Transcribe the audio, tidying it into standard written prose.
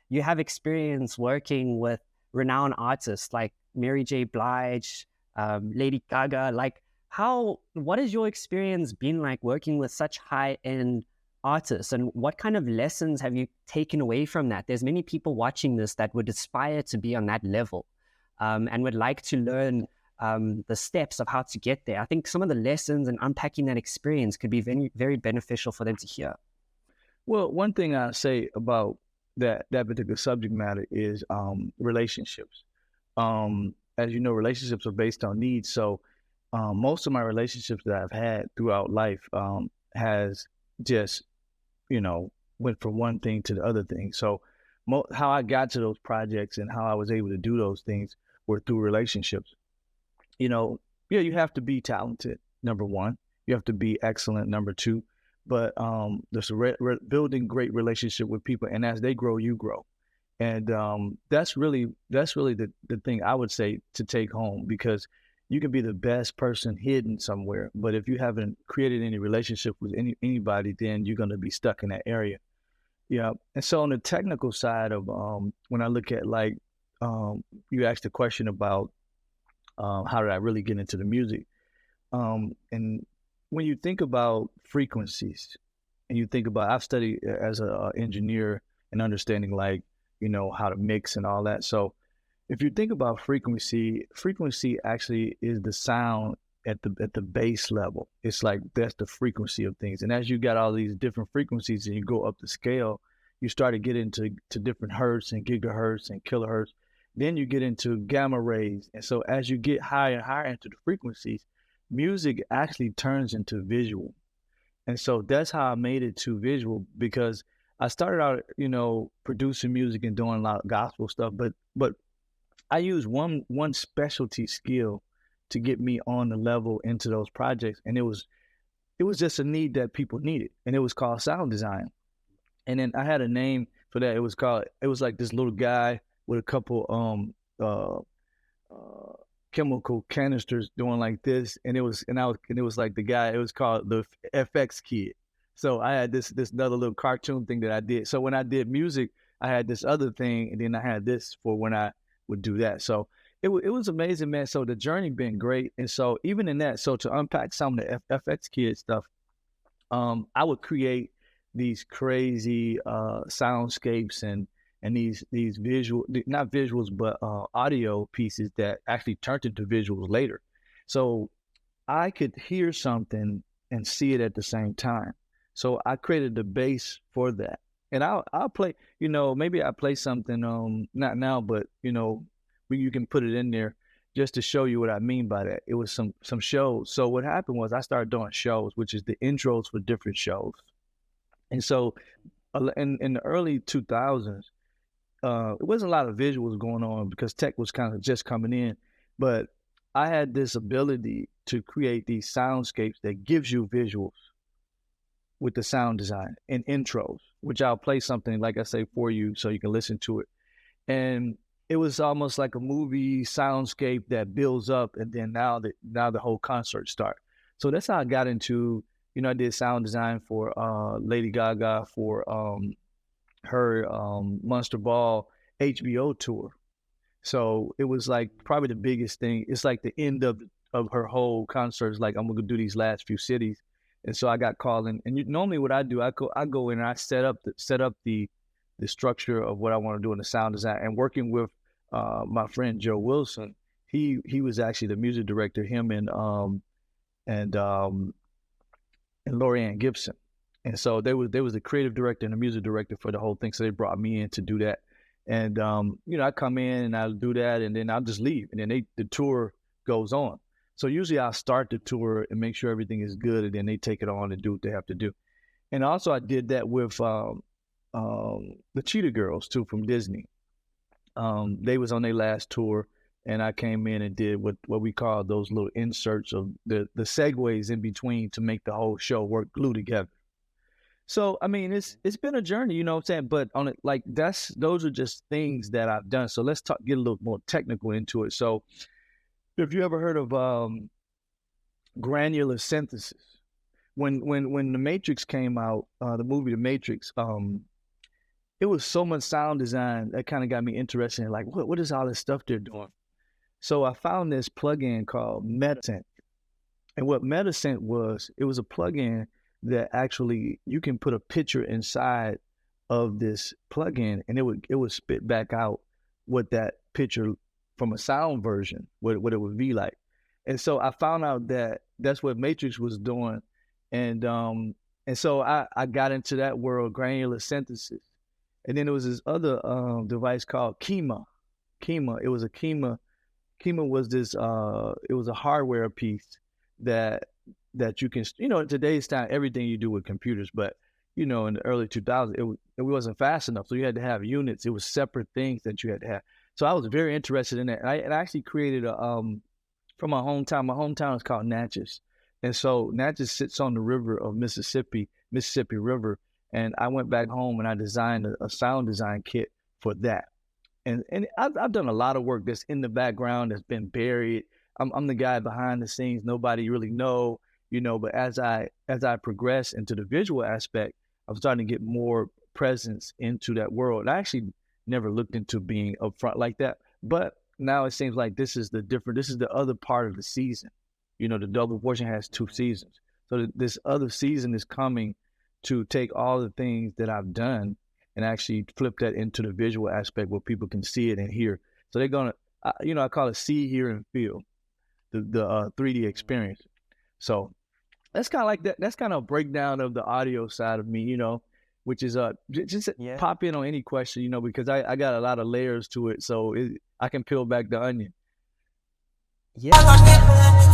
you have experience working with renowned artists like Mary J. Blige, Lady Gaga. Like, what has your experience been like working with such high end artists, and what kind of lessons have you taken away from that? There's many people watching this that would aspire to be on that level, and would like to learn the steps of how to get there. I think some of the lessons and unpacking that experience could be very, very beneficial for them to hear. Well, one thing I say about that particular subject matter is relationships. As you know, relationships are based on needs. So most of my relationships that I've had throughout life has just, went from one thing to the other thing. So how I got to those projects and how I was able to do those things were through relationships. You know, yeah, you have to be talented, number one. You have to be excellent, number two. But there's building great relationship with people, and as they grow, you grow. And that's really the thing I would say to take home, because you can be the best person hidden somewhere, but if you haven't created any relationship with anybody, then you're gonna be stuck in that area. Yeah. And so on the technical side of when I look at like you asked a question about how did I really get into the music? And when you think about frequencies and you think about, I've studied as an engineer and understanding like, how to mix and all that. So if you think about frequency, frequency actually is the sound at the base level. It's like that's the frequency of things. And as you got all these different frequencies and you go up the scale, you start to get into different hertz and gigahertz and kilohertz. Then you get into gamma rays. And so as you get higher and higher into the frequencies, music actually turns into visual. And so that's how I made it to visual, because I started out, producing music and doing a lot of gospel stuff, but I used one specialty skill to get me on the level into those projects, and it was just a need that people needed, and it was called sound design. And then I had a name for that. It was like this little guy with a couple uh uh chemical canisters doing like this, and it was like the guy. It was called the FX Kid. So I had this another little cartoon thing that I did. So when I did music, I had this other thing, and then I had this for when I would do that. So it was amazing, man. So the journey been great, and so even in that, so to unpack some of the FX Kid stuff, I would create these crazy soundscapes and these visual, not visuals, but audio pieces that actually turned into visuals later. So I could hear something and see it at the same time. So I created the base for that. And I'll play, maybe I play something not now, but when you can put it in there just to show you what I mean by that. It was some shows. So what happened was I started doing shows, which is the intros for different shows. And so in the early 2000s, it wasn't a lot of visuals going on because tech was kind of just coming in, but I had this ability to create these soundscapes that gives you visuals with the sound design and intros, which I'll play something like I say for you so you can listen to it. And it was almost like a movie soundscape that builds up, and then now the whole concert start. So that's how I got into, I did sound design for Lady Gaga for her Monster Ball HBO tour. So it was like probably the biggest thing. It's like the end of her whole concert. It's like I'm gonna do these last few cities, and so I got called in. And normally what I do, I go in and I set up the structure of what I want to do in the sound design. And working with my friend Joe Wilson, he was actually the music director. Him and and Lorianne Gibson. And so they was the creative director and the music director for the whole thing. So they brought me in to do that. And I come in and I'll do that, and then I'll just leave, and then the tour goes on. So usually I'll start the tour and make sure everything is good, and then they take it on and do what they have to do. And also I did that with the Cheetah Girls too from Disney. They was on their last tour, and I came in and did what we call those little inserts of the segues in between to make the whole show work glue together. So I mean, it's been a journey, you know what I'm saying? But on it, like those are just things that I've done. So let's get a little more technical into it. So if you ever heard of granular synthesis, when the Matrix came out, the movie The Matrix, it was so much sound design that kind of got me interested in like what is all this stuff they're doing. So I found this plugin called MetaSynth. And what MetaSynth was, it was a plugin that actually you can put a picture inside of this plugin and it would spit back out what that picture from a sound version, what it would be like. And so I found out that that's what Matrix was doing. And so I got into that world, granular synthesis. And then there was this other device called Kima. Kima. It was a Kima. Kima was this it was a hardware piece that you can, in today's time, everything you do with computers, but in the early 2000s, it wasn't fast enough. So you had to have units. It was separate things that you had to have. So I was very interested in that. And I actually created from my hometown. My hometown is called Natchez. And so Natchez sits on the river of Mississippi River. And I went back home and I designed a sound design kit for that. And I've done a lot of work that's in the background that's been buried. I'm the guy behind the scenes. Nobody really know, but as I progress into the visual aspect, I'm starting to get more presence into that world. I actually never looked into being upfront like that, but now it seems like this is the other part of the season. The double portion has 2 seasons. So this other season is coming to take all the things that I've done and actually flip that into the visual aspect where people can see it and hear. So they're gonna, I call it see, hear, and feel, the 3D experience. So that's kind of like that. That's kind of a breakdown of the audio side of me, which is just pop in on any question, because I got a lot of layers to it, so I can peel back the onion. Yeah.